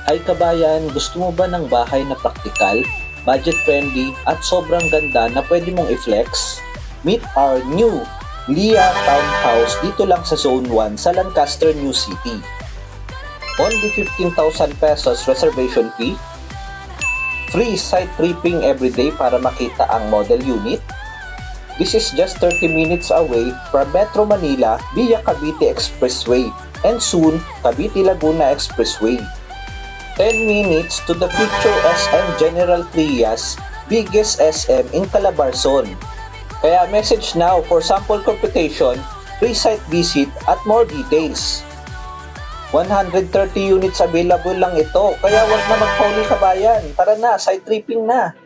Ay kabayan, gusto mo ba ng bahay na praktikal, budget-friendly at sobrang ganda na pwede mong i-flex? Meet our new Lia Townhouse dito lang sa Zone 1 sa Lancaster, New City. Only 15,000 pesos reservation fee, free site tripping everyday para makita ang model unit. This is just 30 minutes away from Metro Manila via Cavite Expressway and soon Cavite Laguna Expressway. 10 minutes to the future SM General Trias, biggest SM in Calabarzon. Kaya message now for sample computation, free site visit at more details. 130 units available lang ito, kaya wag na magpauli kabayan. Tara na, site tripping na.